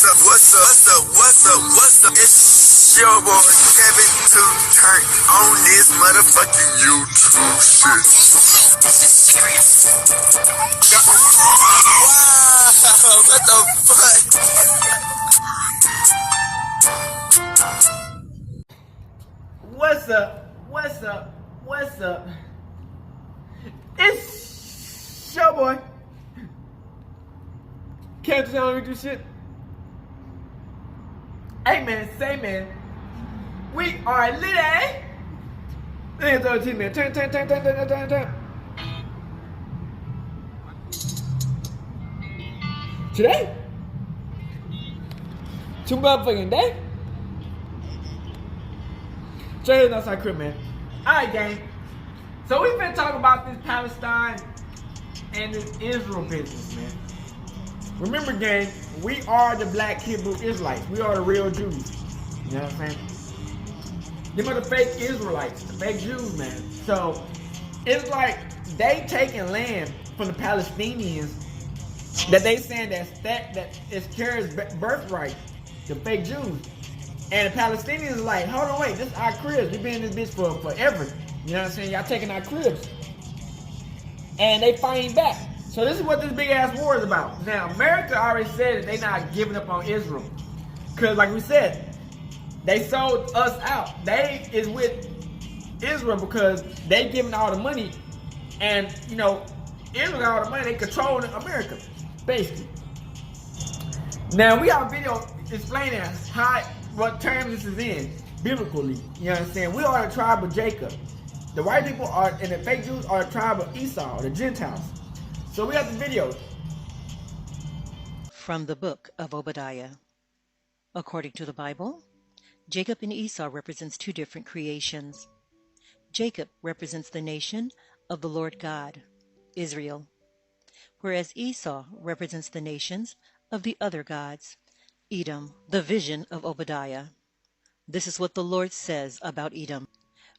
What's up? It's your boy Kevin to turn on this motherfucking YouTube shit. This is serious. Wow, what the fuck? What's up? It's your boy. Can't tell me do shit. Hey man, say man. We are lit, eh? Turn. Today? Two motherfucking day? Straight outside crib, man. Alright, gang. So we been talking about this Palestine and this Israel business, man. Remember, gang, we are the black Hebrew Israelites. We are the real Jews. You know what I'm saying? Them are the fake Israelites, the fake Jews, man. So it's like they taking land from the Palestinians that they saying that is Kara's birthright, the fake Jews. And the Palestinians are like, hold on, wait, this is our cribs. We've been in this bitch for forever. You know what I'm saying? Y'all taking our cribs. And they fighting back. So this is what this big ass war is about. Now, America already said that they not giving up on Israel. Because like we said, they sold us out. They is with Israel because they giving all the money. And, you know, Israel got all the money. They controlling America, basically. Now, we have a video explaining what terms this is in, biblically. You know what I'm saying? We are the tribe of Jacob. The white people are, and the fake Jews are the tribe of Esau, the Gentiles. So we got the video. From the book of Obadiah. According to the Bible, Jacob and Esau represents two different creations. Jacob represents the nation of the Lord God, Israel, whereas Esau represents the nations of the other gods, Edom. The vision of Obadiah. This is what the Lord says about Edom.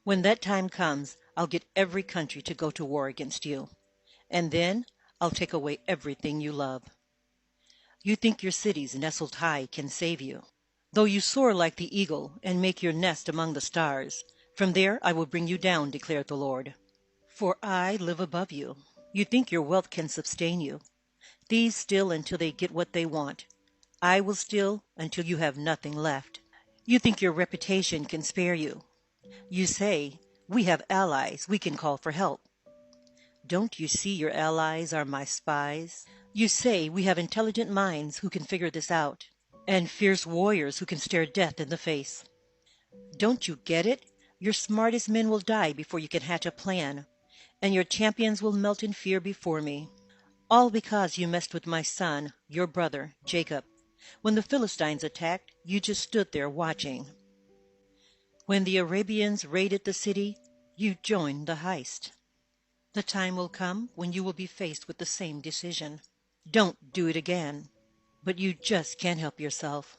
When that time comes, I'll get every country to go to war against you, and then I'll take away everything you love. You think your cities nestled high can save you. Though you soar like the eagle and make your nest among the stars, from there I will bring you down, declared the Lord. For I live above you. You think your wealth can sustain you. Thieves steal until they get what they want. I will steal until you have nothing left. You think your reputation can spare you. You say, we have allies, we can call for help. Don't you see your allies are my spies? You say we have intelligent minds who can figure this out, and fierce warriors who can stare death in the face. Don't you get it? Your smartest men will die before you can hatch a plan, and your champions will melt in fear before me. All because you messed with my son, your brother, Jacob. When the Philistines attacked, you just stood there watching. When the Arabians raided the city, you joined the heist. The time will come when you will be faced with the same decision. Don't do it again. But you just can't help yourself.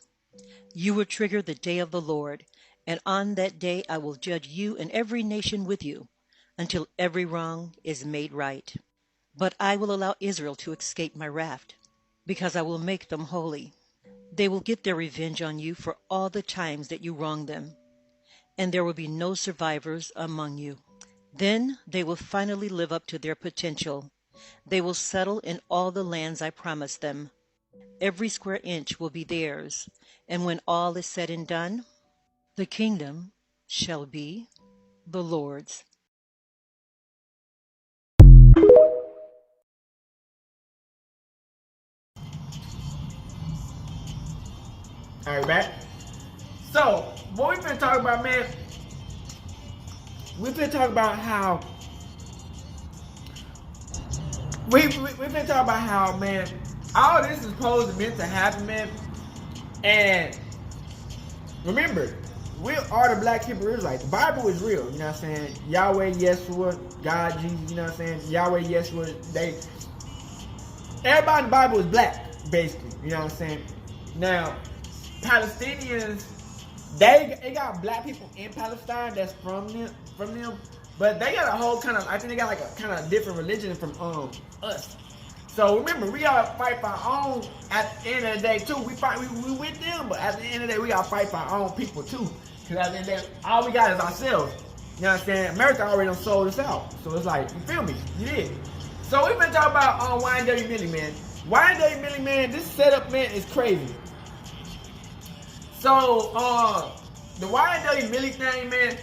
You will trigger the day of the Lord, and on that day I will judge you and every nation with you, until every wrong is made right. But I will allow Israel to escape my wrath, because I will make them holy. They will get their revenge on you for all the times that you wronged them, and there will be no survivors among you. Then they will finally live up to their potential. They will settle in all the lands I promised them. Every square inch will be theirs, and when all is said and done, the kingdom shall be the Lord's. Alright, back. So, what we've been talking about, man, we've been talking about how we've been talking about how, man, all this is supposed to meant to happen, man. And remember, we are the black Hebrew Israelites. The Bible is real, you know what I'm saying? Yahweh, Yeshua, God, Jesus, you know what I'm saying? Yahweh, Yeshua, everybody in the Bible is black, basically, you know what I'm saying? Now, Palestinians, they got black people in Palestine that's from them, but they got a whole kind of, I think they got like a kind of different religion from us. So remember, we gotta fight for our own at the end of the day too. We with them, but at the end of the day, we gotta fight for our own people too. Cause at the end of the day, all we got is ourselves. You know what I'm saying? America already done sold us out. So it's like, you feel me? You did. So we've been talking about Ynwmelly, man. Ynwmelly, man, this setup, man, is crazy. So the Ynwmelly thing, man,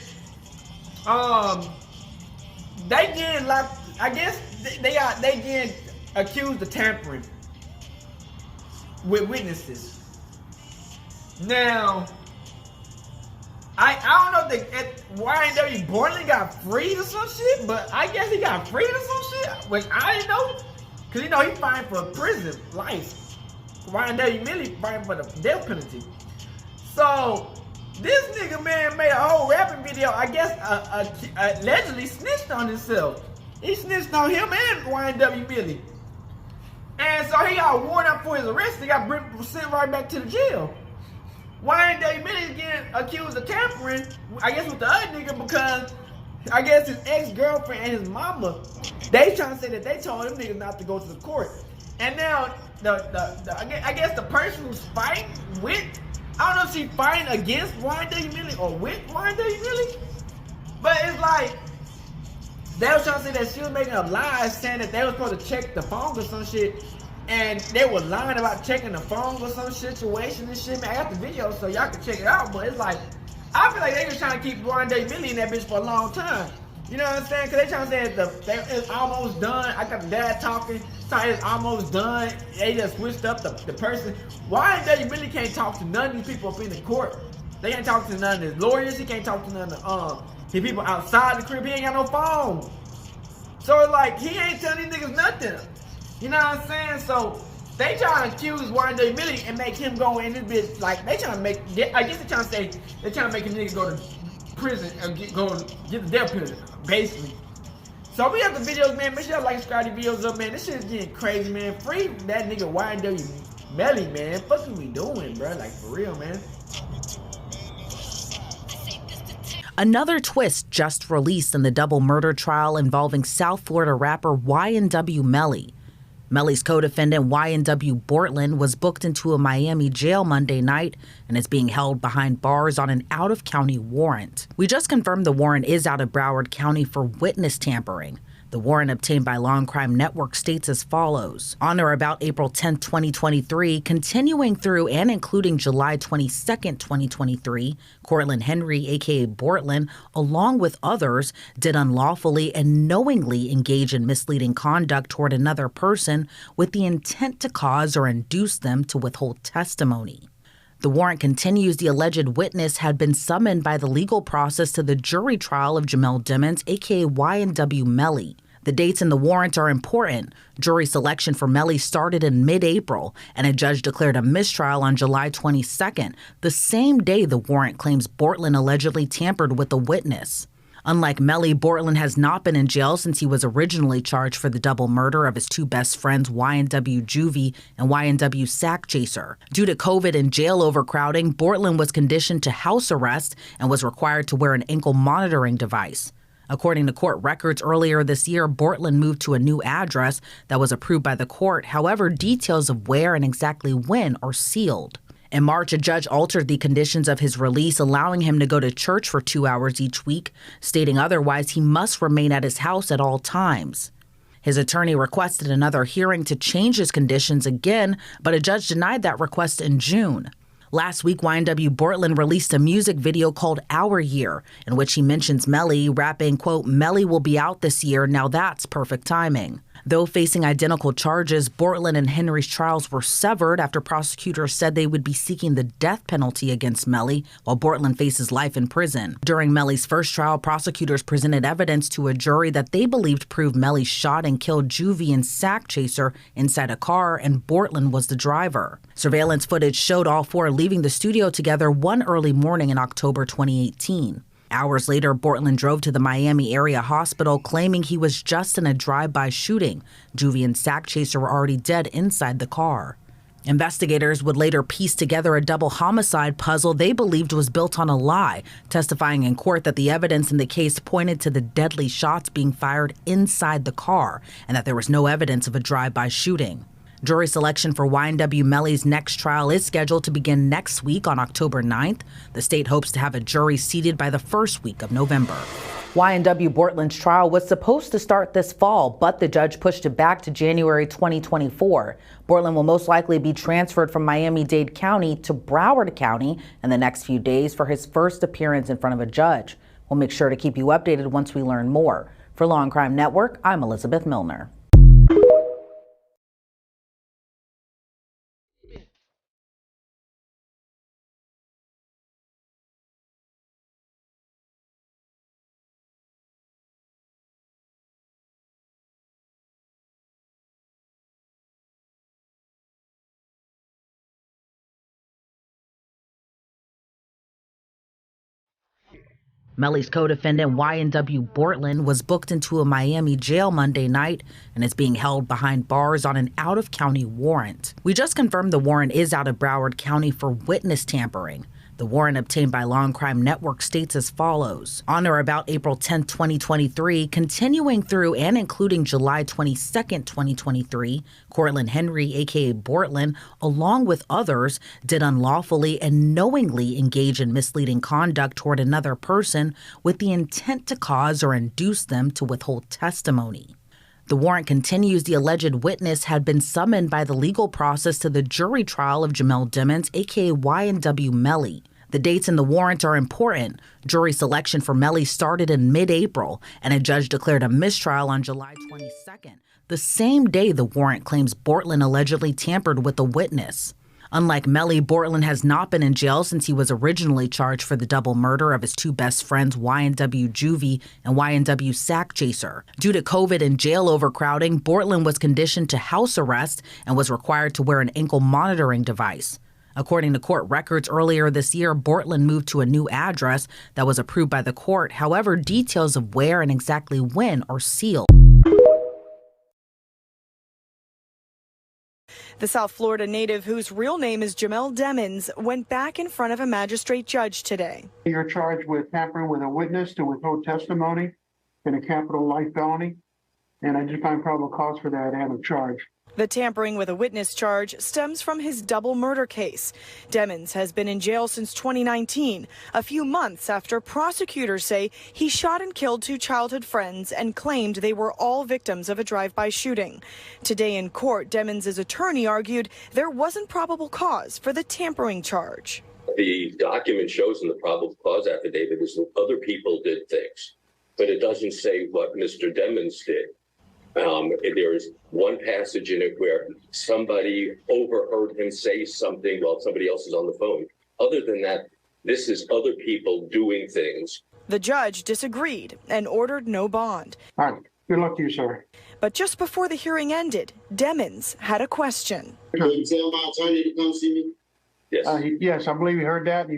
they getting like, I guess they getting accused of tampering with witnesses. Now, I don't know if Ynwbartlen got freed or some shit, but I guess he got freed or some shit, which I didn't know, cause he fined for prison life. Ynwmelly fined for the death penalty. So this nigga, man, made a whole rapping video. I guess allegedly snitched on himself. He snitched on him and Ynwmelly. And so he got a warrant out for his arrest. He got sent right back to the jail. Ynwmelly is getting accused of tampering, I guess, with the other nigga, because I guess his ex-girlfriend and his mama, they trying to say that they told him niggas not to go to the court. And now I guess the person who's fighting with, I don't know if she's fighting against Ynwmelly or with Ynwmelly, but it's like they was trying to say that she was making up lies, saying that they were supposed to check the phone or some shit, and they were lying about checking the phone or some situation and shit. Man, I got the video so y'all can check it out, but it's like, I feel like they was trying to keep Ynwmelly in that bitch for a long time. You know what I'm saying? Cause they trying to say it's almost done. I got the dad talking, saying it's almost done. They just switched up the person. Ynwmelly can't talk to none of these people up in the court. They can't talk to none of his lawyers. He can't talk to none of the people outside the crib. He ain't got no phone. So it's like, he ain't telling these niggas nothing. You know what I'm saying? So they trying to accuse Ynwmelly and make him go in this bitch. Like, they trying to make, I guess they trying to say, they trying to make him niggas go to prison and get the death penalty, basically. So we have the videos, man. Make sure y'all like and subscribe to the videos up, man. This shit is getting crazy, man. Free that nigga Ynwmelly, man. Fuck we doing, bro? Like, for real, man. Another twist just released in the double murder trial involving South Florida rapper Ynwmelly. Melly's co-defendant Ynwbartlen was booked into a Miami jail Monday night and is being held behind bars on an out-of-county warrant. We just confirmed the warrant is out of Broward County for witness tampering. The warrant obtained by Law and Crime Network states as follows. On or about April 10, 2023, continuing through and including July 22, 2023, Cortland Henry, a.k.a. Bartlen, along with others, did unlawfully and knowingly engage in misleading conduct toward another person with the intent to cause or induce them to withhold testimony. The warrant continues the alleged witness had been summoned by the legal process to the jury trial of Jamel Dimmons, a.k.a. Ynwmelly. The dates in the warrant are important. Jury selection for Melly started in mid-April, and a judge declared a mistrial on July 22nd, the same day the warrant claims Bartlen allegedly tampered with the witness. Unlike Melly, Bartlen has not been in jail since he was originally charged for the double murder of his two best friends, YNW Juvie and YNW Sack Chaser. Due to COVID and jail overcrowding, Bartlen was conditioned to house arrest and was required to wear an ankle monitoring device. According to court records earlier this year, Bartlen moved to a new address that was approved by the court. However, details of where and exactly when are sealed. In March, a judge altered the conditions of his release, allowing him to go to church for 2 hours each week, stating otherwise he must remain at his house at all times. His attorney requested another hearing to change his conditions again, but a judge denied that request in June. Last week, Ynwbartlen released a music video called Our Year, in which he mentions Melly, rapping, quote, "Melly will be out this year, now that's perfect timing." Though facing identical charges, Bartlen and Henry's trials were severed after prosecutors said they would be seeking the death penalty against Melly, while Bartlen faces life in prison. During Melly's first trial, prosecutors presented evidence to a jury that they believed proved Melly shot and killed Juvie and Sack Chaser inside a car, and Bartlen was the driver. Surveillance footage showed all four leaving the studio together one early morning in October 2018. Hours later, Bartlen drove to the Miami area hospital claiming he was just in a drive-by shooting. Juvie and Sack Chaser were already dead inside the car. Investigators would later piece together a double homicide puzzle they believed was built on a lie, testifying in court that the evidence in the case pointed to the deadly shots being fired inside the car and that there was no evidence of a drive-by shooting. Jury selection for Ynwmelly's next trial is scheduled to begin next week on October 9th. The state hopes to have a jury seated by the first week of November. Ynwbartlen's trial was supposed to start this fall, but the judge pushed it back to January 2024. Bartlen will most likely be transferred from Miami-Dade County to Broward County in the next few days for his first appearance in front of a judge. We'll make sure to keep you updated once we learn more. For Law and Crime Network, I'm Elizabeth Milner. Melly's co-defendant Ynwbartlen was booked into a Miami jail Monday night and is being held behind bars on an out-of-county warrant. We just confirmed the warrant is out of Broward County for witness tampering. The warrant obtained by Law and Crime Network states as follows. On or about April 10, 2023, continuing through and including July 22, 2023, Cortland Henry, a.k.a. Bartlen, along with others, did unlawfully and knowingly engage in misleading conduct toward another person with the intent to cause or induce them to withhold testimony. The warrant continues the alleged witness had been summoned by the legal process to the jury trial of Jamel Demmons, a.k.a. Ynwmelly. The dates in the warrant are important. Jury selection for Melly started in mid-April, and a judge declared a mistrial on July 22nd, the same day the warrant claims Bartlen allegedly tampered with the witness. Unlike Melly, Bartlen has not been in jail since he was originally charged for the double murder of his two best friends, YNW Juvie and YNW Sack Chaser. Due to COVID and jail overcrowding, Bartlen was conditioned to house arrest and was required to wear an ankle monitoring device. According to court records, earlier this year, Bartlen moved to a new address that was approved by the court. However, details of where and exactly when are sealed. The South Florida native, whose real name is Jamel Demmons, went back in front of a magistrate judge today. You're charged with tampering with a witness to withhold testimony in a capital life felony, and I just find probable cause for that and a charge. The tampering with a witness charge stems from his double murder case. Demmons has been in jail since 2019, a few months after prosecutors say he shot and killed two childhood friends and claimed they were all victims of a drive-by shooting. Today in court, Demmons' attorney argued there wasn't probable cause for the tampering charge. The document shows in the probable cause affidavit is that other people did things, but it doesn't say what Mr. Demmons did. There is one passage in it where somebody overheard him say something while somebody else is on the phone. Other than that, this is other people doing things. The judge disagreed and ordered no bond. All right. Good luck to you, sir. But just before the hearing ended, Demmons had a question. Can you tell my attorney to come see me? Yes. Yes, I believe you heard that.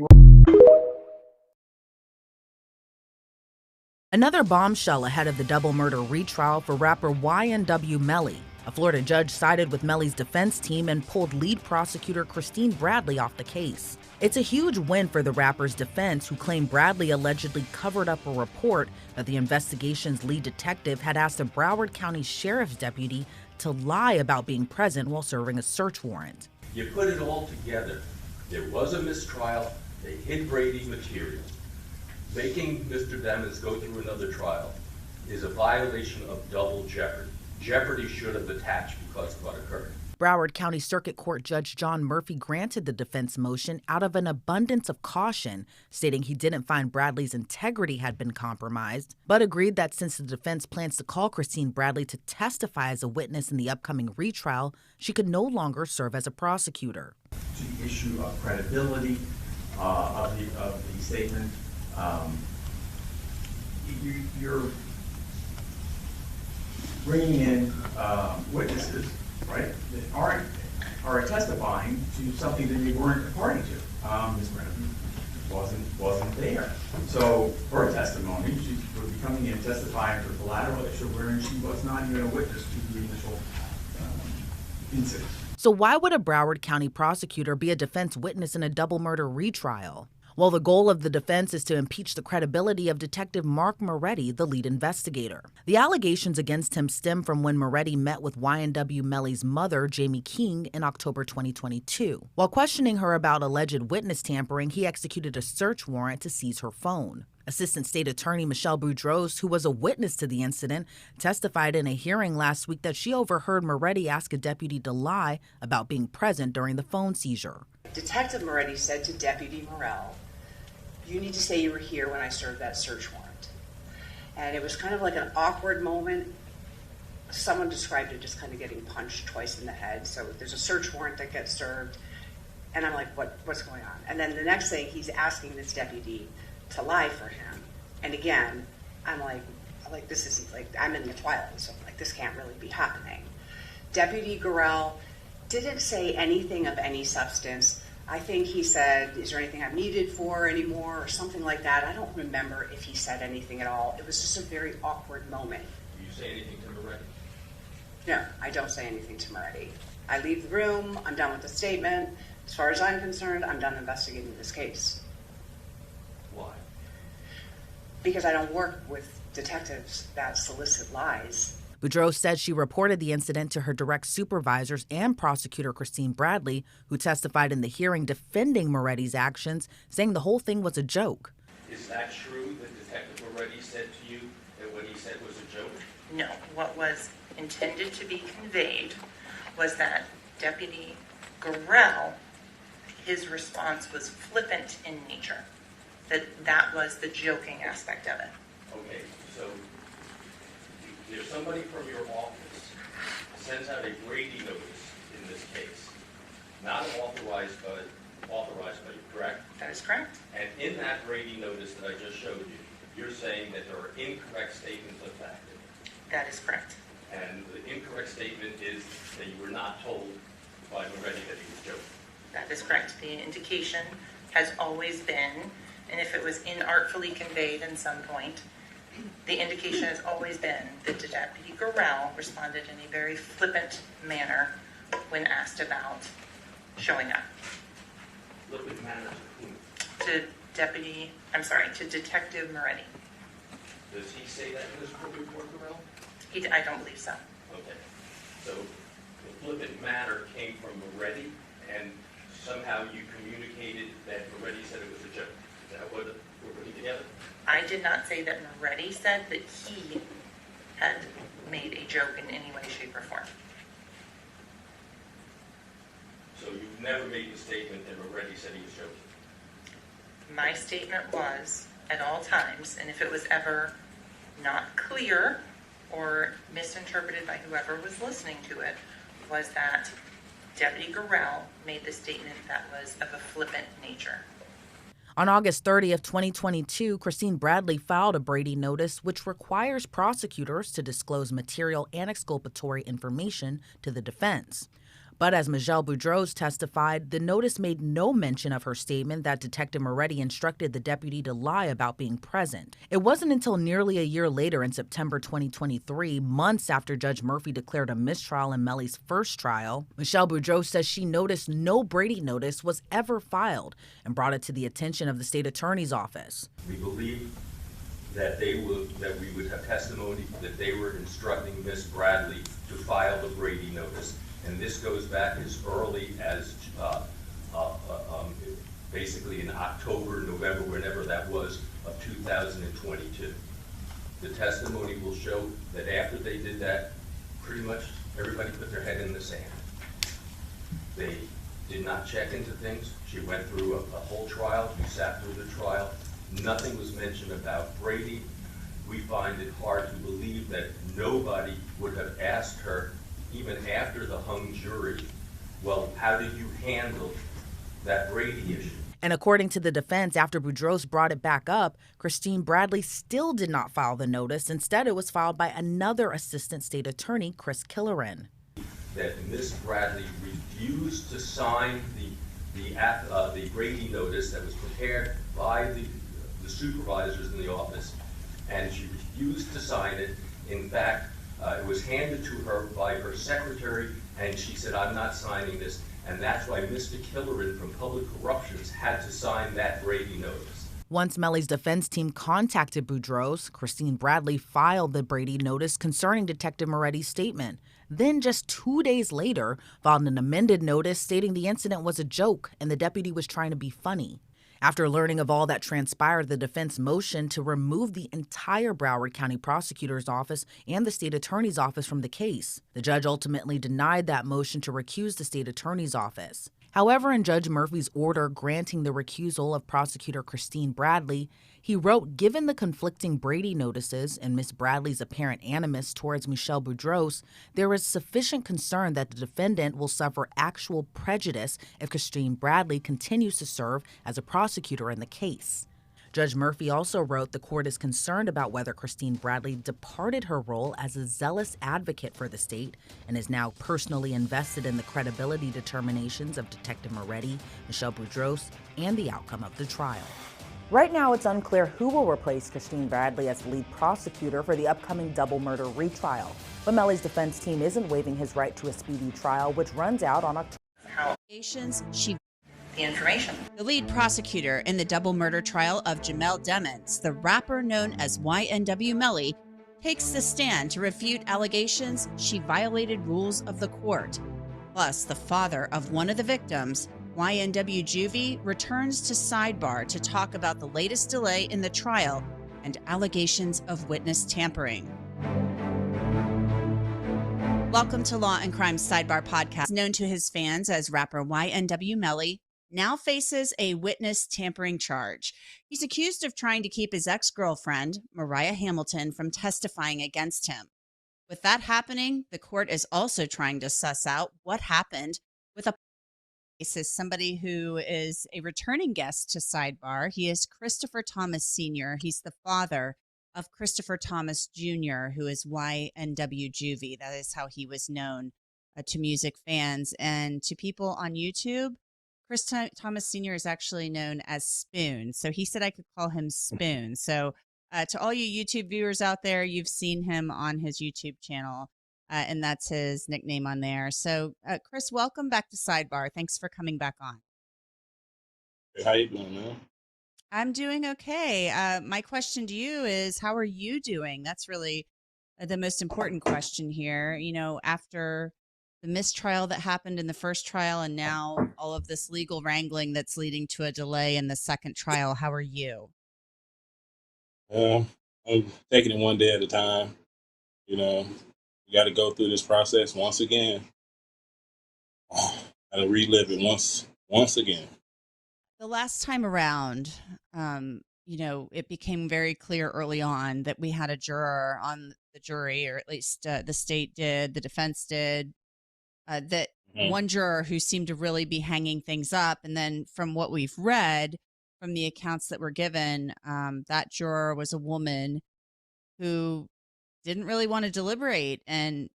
Another bombshell ahead of the double murder retrial for rapper Ynwmelly. A Florida judge sided with Melly's defense team and pulled lead prosecutor Christine Bradley off the case. It's a huge win for the rapper's defense, who claimed Bradley allegedly covered up a report that the investigation's lead detective had asked a Broward County sheriff's deputy to lie about being present while serving a search warrant. You put it all together. There was a mistrial. They hid Brady material. Making Mr. Demmons go through another trial is a violation of double jeopardy. Jeopardy should have attached because of what occurred. Broward County Circuit Court Judge John Murphy granted the defense motion out of an abundance of caution, stating he didn't find Bradley's integrity had been compromised, but agreed that since the defense plans to call Christine Bradley to testify as a witness in the upcoming retrial, she could no longer serve as a prosecutor. To the issue of credibility of the statement, you're bringing in witnesses, right, that are testifying to something that they weren't a party to. Ms. Brennan wasn't there. So her testimony, she would be coming in testifying for the collateral issue, wherein she was not even a witness to the initial incident. So why would a Broward County prosecutor be a defense witness in a double murder retrial? Well, the goal of the defense is to impeach the credibility of Detective Mark Moretti, the lead investigator. The allegations against him stem from when Moretti met with Ynwmelly's mother, Jamie King, in October 2022. While questioning her about alleged witness tampering, he executed a search warrant to seize her phone. Assistant State Attorney Michelle Boudreaux, who was a witness to the incident, testified in a hearing last week that she overheard Moretti ask a deputy to lie about being present during the phone seizure. Detective Moretti said to Deputy Morrell, "You need to say you were here when I served that search warrant." And it was kind of like an awkward moment. Someone described it just kind of getting punched twice in the head. So there's a search warrant that gets served, and I'm like, what's going on? And then the next thing, he's asking this deputy to lie for him. And again, I'm like, this isn't like, I'm in the twilight, so I'm like, this can't really be happening. Deputy Gorell didn't say anything of any substance. I think he said, "Is there anything I'm needed for anymore?" or something like that. I don't remember if he said anything at all. It was just a very awkward moment. Do you say anything to Moretti? No, I don't say anything to Moretti. I leave the room. I'm done with the statement. As far as I'm concerned, I'm done investigating this case. Why? Because I don't work with detectives that solicit lies. Boudreaux said she reported the incident to her direct supervisors and prosecutor Christine Bradley, who testified in the hearing defending Moretti's actions, saying the whole thing was a joke. Is that true that Detective Moretti said to you that what he said was a joke? No. What was intended to be conveyed was that Deputy Gorell, his response was flippant in nature. That was the joking aspect of it. Okay, so if somebody from your office sends out a Brady notice in this case, not authorized by you, correct? That is correct. And in that Brady notice that I just showed you, you're saying that there are incorrect statements of fact. That is correct. And the incorrect statement is that you were not told by Moretti that he was joking. That is correct. The indication has always been, and if it was inartfully conveyed in some point, the indication has always been that Deputy Gorell responded in a very flippant manner when asked about showing up. Flippant manner to whom? To Detective Moretti. Does he say that in his report, Gorell? I don't believe so. Okay. So the flippant manner came from Moretti, and somehow you communicated that Moretti said it was a joke. Is that what we're putting together? I did not say that Moretti said that he had made a joke in any way, shape, or form. So you've never made the statement that Moretti said he was joking? My statement was, at all times, and if it was ever not clear or misinterpreted by whoever was listening to it, was that Deputy Gorell made the statement that was of a flippant nature. On August 30th, 2022, Christine Bradley filed a Brady notice which requires prosecutors to disclose material and exculpatory information to the defense. But as Michelle Boudreaux testified, the notice made no mention of her statement that Detective Moretti instructed the deputy to lie about being present. It wasn't until nearly a year later in September 2023, months after Judge Murphy declared a mistrial in Ynwmelly's first trial, Michelle Boudreaux says she noticed no Brady notice was ever filed and brought it to the attention of the state attorney's office. We believe that we would have testimony that they were instructing Miss Bradley to file the Brady notice. And this goes back as early as basically in October, November, whenever that was, of 2022. The testimony will show that after they did that, pretty much everybody put their head in the sand. They did not check into things. She went through a whole trial. She sat through the trial. Nothing was mentioned about Brady. We find it hard to believe that nobody would have asked her, even after the hung jury, well, how did you handle that Brady issue? And according to the defense, after Boudreaux brought it back up, Christine Bradley still did not file the notice. Instead, it was filed by another assistant state attorney, Chris Killerin. That Miss Bradley refused to sign the Brady notice that was prepared by the supervisors in the office, and she refused to sign it. In fact, it was handed to her by her secretary And she said, I'm not signing this. And that's why Mr. Killerin from Public Corruptions had to sign that Brady notice. Once Melly's defense team contacted Boudreaux's, Christine Bradley filed the Brady notice concerning Detective Moretti's statement. Then, just 2 days later, filed an amended notice stating the incident was a joke and the deputy was trying to be funny. After learning of all that transpired, the defense motioned to remove the entire Broward County Prosecutor's Office and the State Attorney's Office from the case. The judge ultimately denied that motion to recuse the State Attorney's Office. However, in Judge Murphy's order granting the recusal of Prosecutor Christine Bradley, he wrote, given the conflicting Brady notices and Ms. Bradley's apparent animus towards Michelle Boudreaux, there is sufficient concern that the defendant will suffer actual prejudice if Christine Bradley continues to serve as a prosecutor in the case. Judge Murphy also wrote the court is concerned about whether Christine Bradley departed her role as a zealous advocate for the state and is now personally invested in the credibility determinations of Detective Moretti, Michelle Boudreaux, and the outcome of the trial. Right now, it's unclear who will replace Christine Bradley as lead prosecutor for the upcoming double murder retrial. But Melly's defense team isn't waiving his right to a speedy trial, which runs out on October. The information. The lead prosecutor in the double murder trial of Jamel Demons, the rapper known as Ynwmelly, takes the stand to refute allegations she violated rules of the court. Plus, the father of one of the victims, YNW Juvie, returns to Sidebar to talk about the latest delay in the trial and allegations of witness tampering. Welcome to Law and Crime Sidebar Podcast. Known to his fans as rapper Ynwmelly, now faces a witness tampering charge. He's accused of trying to keep his ex-girlfriend, Mariah Hamilton, from testifying against him. With that happening, the court is also trying to suss out what happened with a case. Is somebody who is a returning guest to Sidebar. He is Christopher Thomas Sr. He's the father of Christopher Thomas Jr., who is YNW Juvie. That is how he was known to music fans and to people on YouTube. Chris Thomas Sr. is actually known as Spoon. So he said I could call him Spoon. So to all you YouTube viewers out there, you've seen him on his YouTube channel, and that's his nickname on there. So, Chris, welcome back to Sidebar. Thanks for coming back on. Hey, how you doing, man? I'm doing okay. My question to you is, how are you doing? That's really the most important question here. You know, after the mistrial that happened in the first trial and now all of this legal wrangling that's leading to a delay in the second trial, how are you? I'm taking it one day at a time. You know, you got to go through this process once again. Got to relive it once again. The last time around, you know, it became very clear early on that we had a juror on the jury, or at least the state did, the defense did, that one juror who seemed to really be hanging things up. And then from what we've read from the accounts that were given, that juror was a woman who didn't really want to deliberate and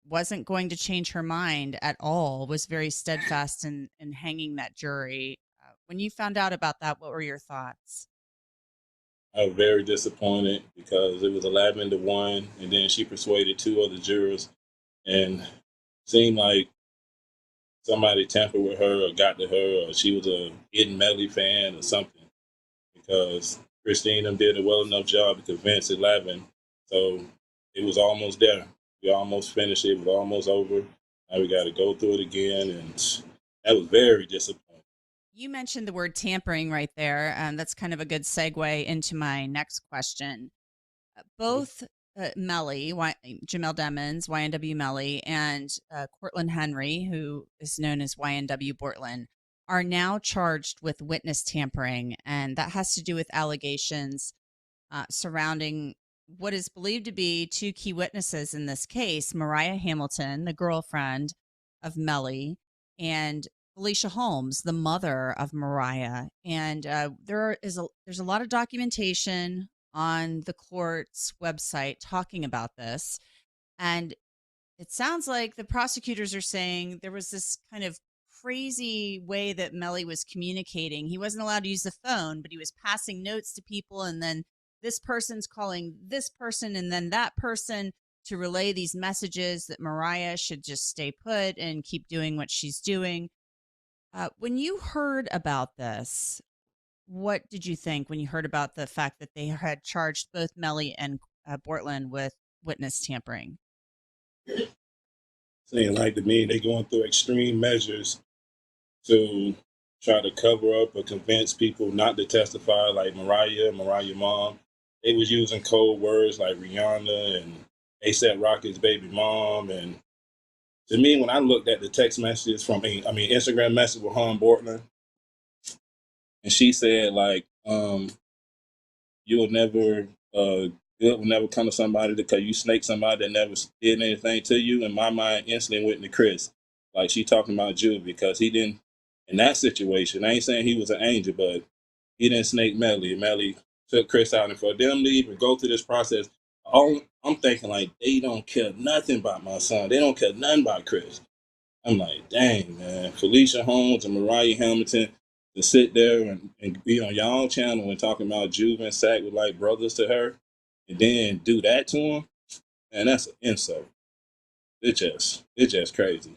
wasn't going to change her mind at all, was very steadfast in hanging that jury. When you found out about that, what were your thoughts? I was very disappointed because it was 11-1, and then she persuaded 2 other jurors, and seemed like somebody tampered with her or got to her, or she was a Ynwmelly fan or something, because Christine did a well enough job to convince 11. So it was almost there. We almost finished it. It was almost over. Now we got to go through it again, and that was very disappointing. You mentioned the word tampering right there. That's kind of a good segue into my next question. Both Melly, Jamel Demons, Ynwmelly, and Cortland Henry, who is known as Ynwbartlen, are now charged with witness tampering, and that has to do with allegations surrounding what is believed to be 2 key witnesses in this case: Mariah Hamilton, the girlfriend of Melly, and Felicia Holmes, the mother of Mariah. And there's a lot of documentation on the court's website talking about this. And it sounds like the prosecutors are saying there was this kind of crazy way that Melly was communicating. He wasn't allowed to use the phone, but he was passing notes to people, and then this person's calling this person and then that person. to relay these messages that Mariah should just stay put and keep doing what she's doing. When you heard about this, what did you think when you heard about the fact that they had charged both Melly and Bartlen with witness tampering? Saying like to me, they going through extreme measures to try to cover up or convince people not to testify, like Mariah mom. They was using code words like Rihanna and ASAP Rocky's baby mom. And to me, when I looked at the text messages from, Instagram message with her and Bartlen, and she said like, you'll never, good will never come to somebody because you snake somebody that never did anything to you. And my mind instantly went to Chris. Like she talking about Jude because he didn't, in that situation, I ain't saying he was an angel, but he didn't snake Melly. Melly took Chris out. And for them to even go through this process, I'm thinking like they don't care nothing about my son. They don't care nothing about Chris. I'm like, dang, man. Felicia Holmes and Mariah Hamilton to sit there and be on y'all channel and talking about Juve and Sack with like brothers to her and then do that to him, man, that's an insult. It's just crazy.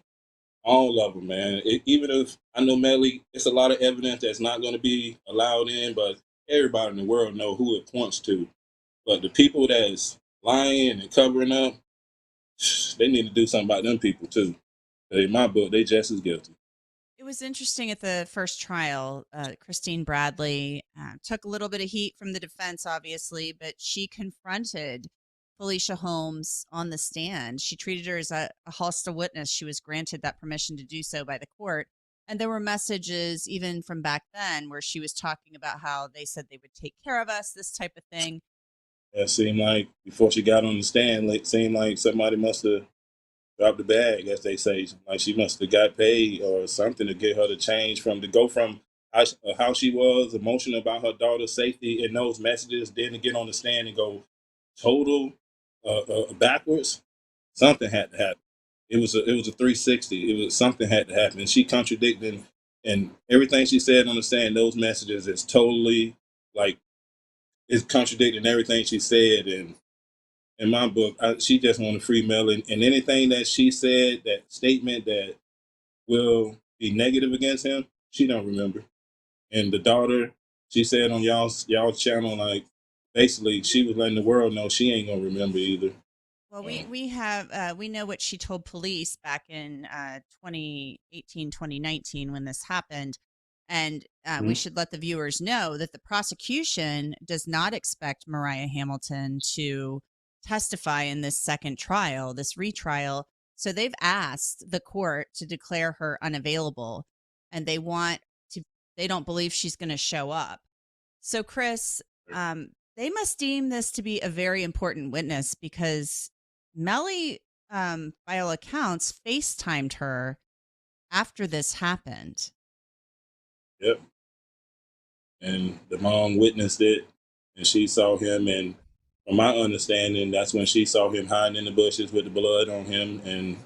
All of them, man. Even if I know Melly, it's a lot of evidence that's not going to be allowed in, but everybody in the world know who it points to. But the people that's lying and covering up, they need to do something about them people too. In my book, they just as guilty. It was interesting at the first trial. Christine Bradley took a little bit of heat from the defense, obviously, but she confronted Felicia Holmes on the stand. She treated her as a hostile witness. She was granted that permission to do so by the court. And there were messages even from back then where she was talking about how they said they would take care of us, this type of thing. It seemed like before she got on the stand, it seemed like somebody must have dropped the bag, as they say. Like she must have got paid or something to get her to change to go from how she was emotional about her daughter's safety in those messages, then to get on the stand and go total backwards. Something had to happen. It was a 360. It was something had to happen. And she contradicted, and everything she said on the stand, those messages is totally like it's contradicting everything she said. And in my book, she just wanted free Melly, and anything that she said, that statement that will be negative against him, she don't remember. And the daughter, she said on y'all's channel, like basically she was letting the world know she ain't gonna remember either. Well, we know what she told police back in 2018, 2019 when this happened. And we should let the viewers know that the prosecution does not expect Mariah Hamilton to testify in this second trial, this retrial. So they've asked the court to declare her unavailable, and they don't believe she's going to show up. So Chris, they must deem this to be a very important witness because Melly, by all accounts, FaceTimed her after this happened. Yep. And the mom witnessed it, and she saw him, and from my understanding, that's when she saw him hiding in the bushes with the blood on him and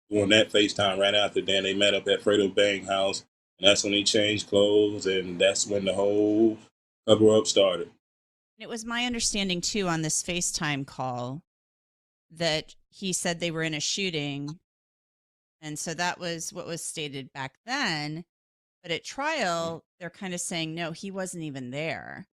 doing that FaceTime right after. Then they met up at Fredo Bang house, and that's when he changed clothes, and that's when the whole cover-up started. It was my understanding, too, on this FaceTime call that he said they were in a shooting, and so that was what was stated back then. But at trial, they're kind of saying, no, he wasn't even there.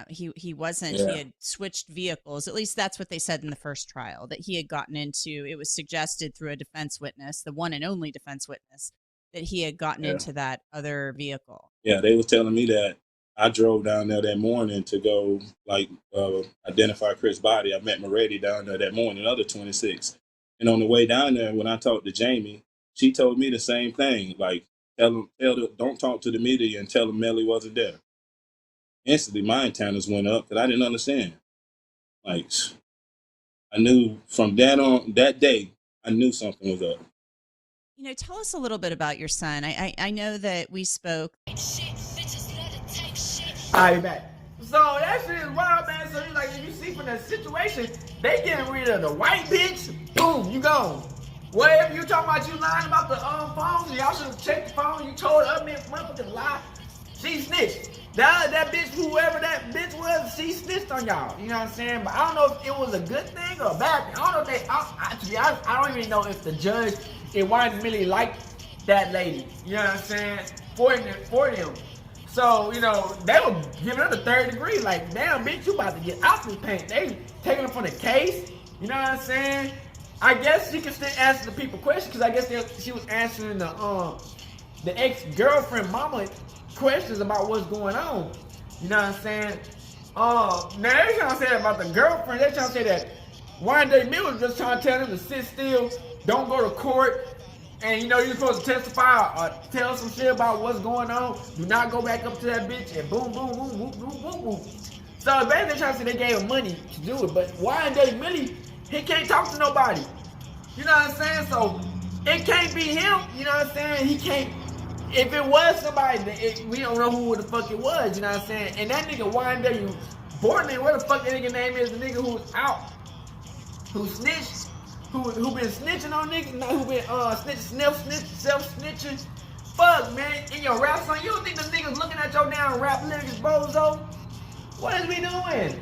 He wasn't. Yeah. He had switched vehicles. At least that's what they said in the first trial, that he had gotten into. It was suggested through a defense witness, the one and only defense witness, that he had gotten into that other vehicle. Yeah, they was telling me that. I drove down there that morning to go identify Chris' body. I met Moretti down there that morning, another 26. And on the way down there, when I talked to Jamie, she told me the same thing. Like, don't talk to the media and tell them Melly wasn't there. Instantly, my antennas went up because I didn't understand. Like, I knew from that day, I knew something was up. You know, tell us a little bit about your son. I know that we spoke. I'll be back. So that shit is wild, man. So you like, if you see from the situation, they getting rid of the white bitch. Boom, you gone. Whatever you talking about, you lying about the phones. Y'all should have checked the phone. You told her motherfucking lie. She snitched. That bitch, whoever that bitch was, she snitched on y'all. You know what I'm saying? But I don't know if it was a good thing or a bad thing. I don't know if they, to be honest, I don't even know if the judge in Ynwmelly liked that lady. You know what I'm saying? For them. So, you know, they were giving her the 3rd degree. Like, damn, bitch, you about to get out this paint. They taking her from the case. You know what I'm saying? I guess she can still answer the people questions, because I guess she was answering the ex-girlfriend mama questions about what's going on. You know what I'm saying? Now they're trying to say about the girlfriend. They're trying to say that Ynwmelly was just trying to tell them to sit still, don't go to court, and you know you're supposed to testify or tell some shit about what's going on. Do not go back up to that bitch and boom, boom, boom, boom, boom, boom, boom. So basically they're trying to say they gave him money to do it, but Ynwmelly, he can't talk to nobody. You know what I'm saying? So it can't be him. You know what I'm saying? He can't. If it was somebody, we don't know who the fuck it was. You know what I'm saying? And that nigga Ynwbartlen, where the fuck that nigga name is? The nigga who was out, who snitched, who been snitching on niggas, who been self-snitching. Fuck, man, in your rap song, you don't think the niggas looking at your damn rap lyrics, bozo? What is we doing?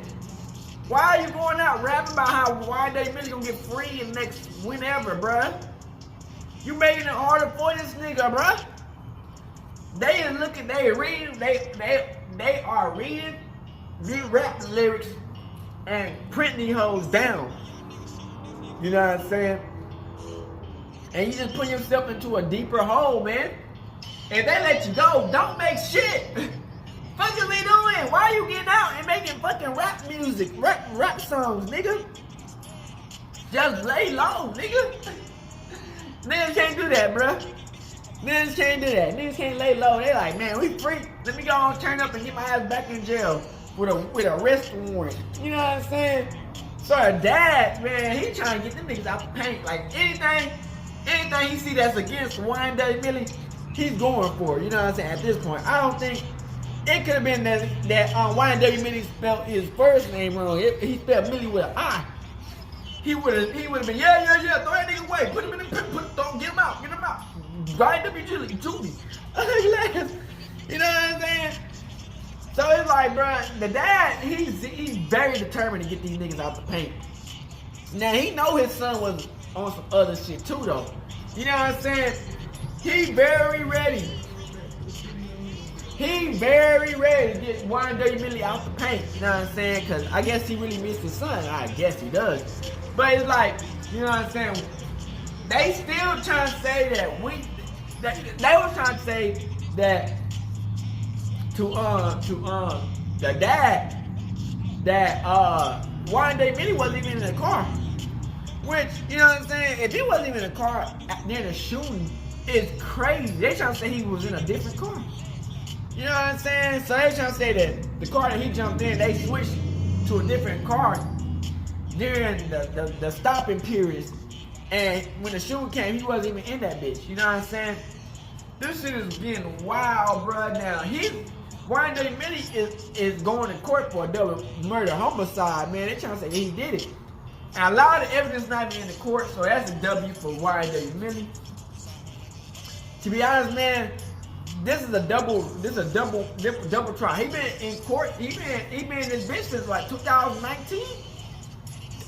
Why are you going out rapping about how Ynwmelly gonna get free in next whenever, bruh? You making it harder for this nigga, bruh. They are reading these rap lyrics and printing these hoes down. You know what I'm saying? And you just put yourself into a deeper hole, man. If they let you go, don't make shit. Fuck is we doing? Why are you getting out and making fucking rap music, rap songs, nigga? Just lay low, nigga. Niggas can't do that, bruh. Niggas can't do that. Niggas can't lay low. They like, man, we free. Let me go on, turn up and get my ass back in jail with a arrest warrant. You know what I'm saying? So her dad, man, he trying to get them niggas out the paint. Like anything he see that's against Ynwmelly, he's going for it. You know what I'm saying? At this point, I don't think it could have been that Ynwmelly spelled his first name wrong. He spelled Millie with an I. He would have been, yeah, throw that nigga away. Put him in the get him out. Right up your Julie. You know what I'm saying? So it's like, bro, the dad, he's very determined to get these niggas out the paint. Now he know his son was on some other shit too, though. You know what I'm saying? He very ready. He very ready to get Ynwmelly out the paint. You know what I'm saying? Because I guess he really missed his son. I guess he does. But it's like, you know what I'm saying? They still trying to say that they were trying to say that to the dad that Ynwmelly wasn't even in the car. Which, you know what I'm saying? If he wasn't even in the car near the shooting, it's crazy. They trying to say he was in a different car. You know what I'm saying? So they trying to say that the car that he jumped in, they switched to a different car during the stopping periods. And when the shooting came, he wasn't even in that bitch. You know what I'm saying? This shit is getting wild, bro. Now, Ynwmelly is going to court for a double murder homicide, man. They trying to say he did it. And a lot of the evidence not even in the court, so that's a W for Ynwmelly. To be honest, man, this is a double trial. He been in court. He been in this bitch since like 2019.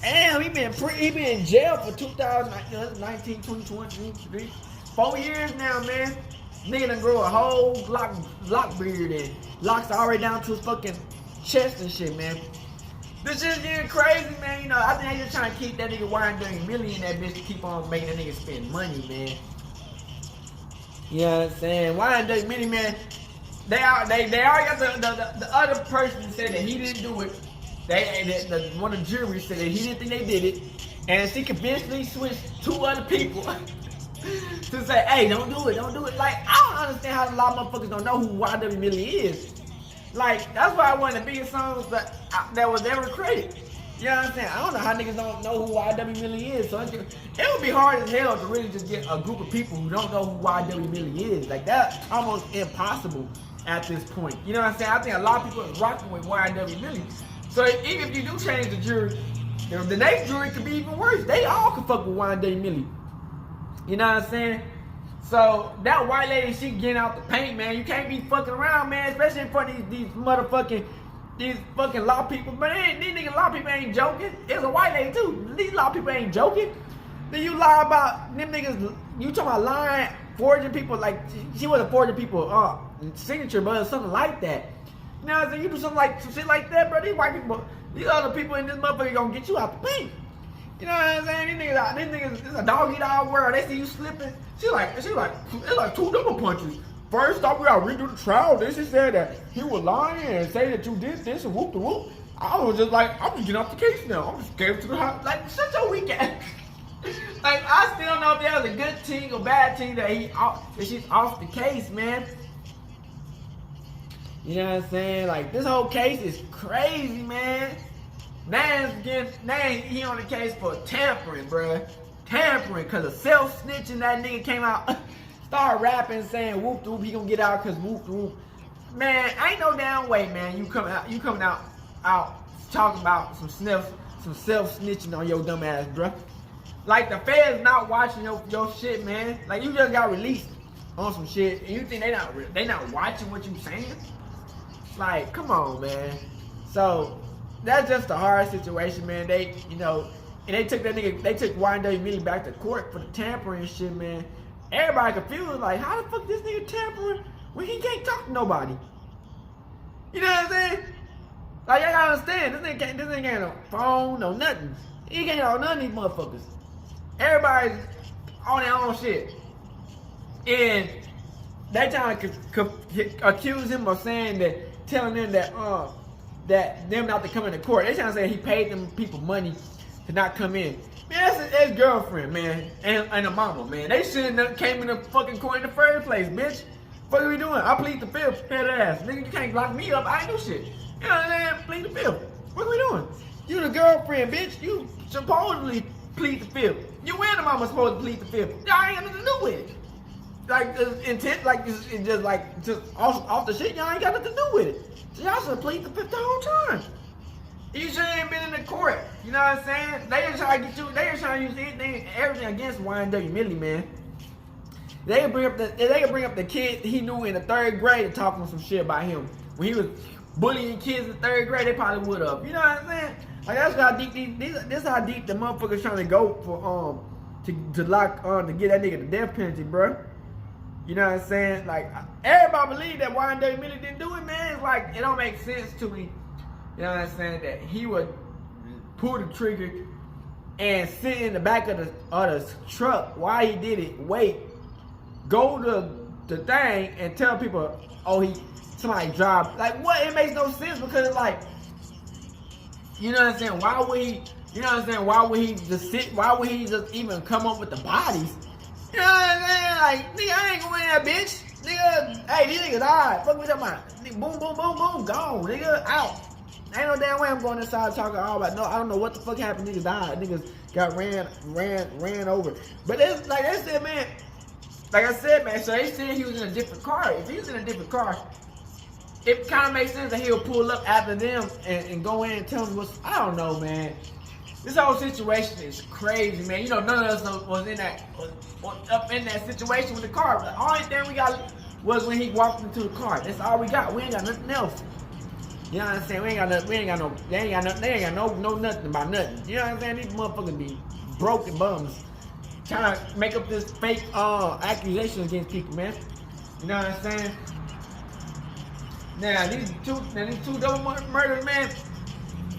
Damn, he been in jail for 2019, 2023, 4 years now, man. Nigga done grow a whole lock beard and locks all the way down to his fucking chest and shit, man. This shit's getting crazy, man. You know, I think they just trying to keep that nigga Ynwmelly in that bitch to keep on making that nigga spend money, man. You know what I'm saying? Ynwmelly, man, they already got the other person said that he didn't do it. One of the jury said that he didn't think they did it, and she convincingly switched 2 other people to say, "Hey, don't do it." Like, I don't understand how a lot of motherfuckers don't know who Ynwmelly is. Like, that's why one of the biggest songs that was ever created. You know what I'm saying? I don't know how niggas don't know who Ynwmelly is. So it would be hard as hell to really just get a group of people who don't know who Ynwmelly is. Like, that's almost impossible at this point. You know what I'm saying? I think a lot of people are rocking with Ynwmelly. So even if you do change the jury, the next jury could be even worse. They all could fuck with Ynwmelly. You know what I'm saying? So that white lady, she getting out the paint, man. You can't be fucking around, man, especially in front of these fucking law people. Man, these niggas law people ain't joking. It's a white lady too. These law people ain't joking. Then you lie about them niggas. You talking about lying, forging people, like she wasn't forging people signature, but something like that. You know what I'm saying? You do some shit like that, bro. These white people, these other people in this motherfucker gonna get you out the paint. You know what I'm saying? These niggas, it's a dog eat dog world. They see you slipping. She like, it's like two double punches. First off, we gotta redo the trial. Then she said that he was lying and say that you did this and whoop the whoop. I was just like, I'm just getting off the case now. I'm just gave it to the house. Like, shut your weak ass. Like, I still don't know if that was a good thing or bad thing that she's off the case, man. You know what I'm saying? Like, this whole case is crazy, man. Now he on the case for tampering, bruh. Tampering, cause of self-snitching. That nigga came out, started rapping, saying whoop whoop, he gonna get out cause whoop whoop. Man, ain't no damn way, man. You coming out talking about some self-snitching on your dumb ass, bruh. Like, the feds not watching your shit, man. Like, you just got released on some shit, and you think they not watching what you saying? Like, come on, man. So that's just a hard situation, man. They, you know, and they took Ynwmelly back to court for the tampering shit, man. Everybody confused, like, how the fuck this nigga tampering when he can't talk to nobody? You know what I'm saying? Like, y'all gotta understand, this nigga ain't no phone, no nothing. He can't on none of these motherfuckers. Everybody's on their own shit. And they trying to accuse him of saying that, telling them that them not to come into court. They trying to say he paid them people money to not come in. Man, that's his girlfriend, man, and a mama, man. They shouldn't have came in the fucking court in the first place, bitch. What are we doing? I plead the fifth, head ass. Nigga, you can't lock me up. I ain't do shit. You know what I'm saying? Plead the fifth. What are we doing? You the girlfriend, bitch. You supposedly plead the fifth. You and the mama supposed to plead the fifth. Y'all ain't got nothing to do with it. Like, intent, like, it's just off the shit. Y'all ain't got nothing to do with it. So y'all should plead the fifth the whole time. You should have been in the court. You know what I'm saying? They just trying to get you. They just trying to use everything against Ynwmelly, man. They can bring up the kid he knew in the 3rd grade and talking some shit about him when he was bullying kids in 3rd grade. They probably would have. You know what I'm saying? Like, that's how deep this how deep the motherfuckers trying to go for to get that nigga the death penalty, bro. You know what I'm saying? Like, everybody believe that Ynwmelly didn't do it, man. It's like, it don't make sense to me. You know what I'm saying? That he would pull the trigger and sit in the back of the truck while he did it. Wait, go to the thing and tell people, oh, somebody drive. Like, what? It makes no sense because it's like, you know what I'm saying? Why would he? You know what I'm saying? Why would he just sit? Why would he just even come up with the bodies? You know what I'm saying? Like, nigga, I ain't going in that bitch. Nigga, hey, these niggas alright. Fuck we talking about? Nigga, boom, boom, boom, boom, gone. Nigga, out. Ain't no damn way I'm going inside talking all about. No, I don't know what the fuck happened. Niggas died. Niggas got ran over. But it's like they said, man. Like I said, man. So they said he was in a different car. If he was in a different car, it kind of makes sense that he'll pull up after them and go in and tell them what's. I don't know, man. This whole situation is crazy, man. You know, none of us was up in that situation with the car. The only thing we got was when he walked into the car. That's all we got. We ain't got nothing else. You know what I'm saying? They ain't got no nothing about nothing. You know what I'm saying? These motherfuckers be broken bums. Trying to make up this fake accusation against people, man. You know what I'm saying? Now these two double murders, man,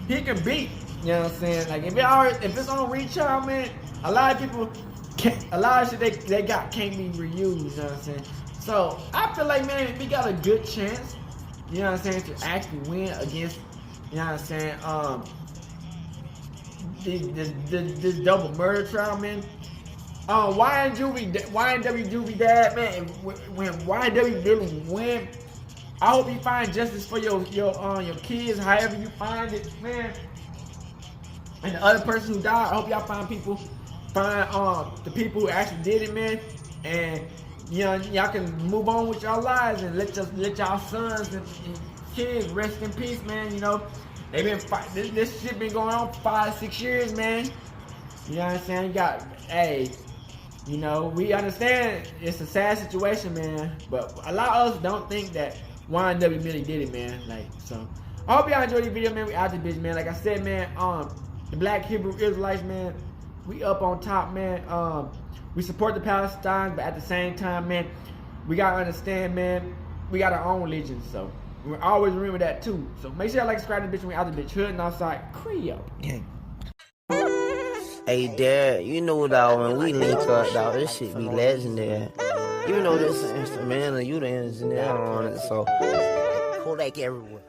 he can beat. You know what I'm saying? Like, if it's on Retrail, man, a lot of people a lot of shit they got can't be reused, you know what I'm saying? So I feel like, man, we got a good chance, you know what I'm saying, to actually win against, you know what I'm saying, this double murder trial, man. YNW Juvie dad, man, when YNW really win, I hope you find justice for your kids, however you find it, man. And the other person who died, I hope y'all find the people who actually did it, man. And you know, y'all can move on with y'all lives and let y'all sons and kids rest in peace, man. You know, they been this shit been going on for 5-6 years, man. You know what I'm saying? You know, we understand it's a sad situation, man, but a lot of us don't think that Ynwmelly did it, man. Like, so I hope y'all enjoyed the video, man. We out this bitch, man. Like I said, man, the Black Hebrew Israelites, man, we up on top, man. We support the Palestine, but at the same time, man, we gotta understand, man, we got our own religion, so we always remember that too. So make sure y'all like, subscribe to the bitch. We out the bitch. Hood and outside Creole. Yeah. Hey, Dad, you know, dog, when we link up, dog, this shit be legendary. You know this instrumental, you the engineer on it, so Kodak everywhere.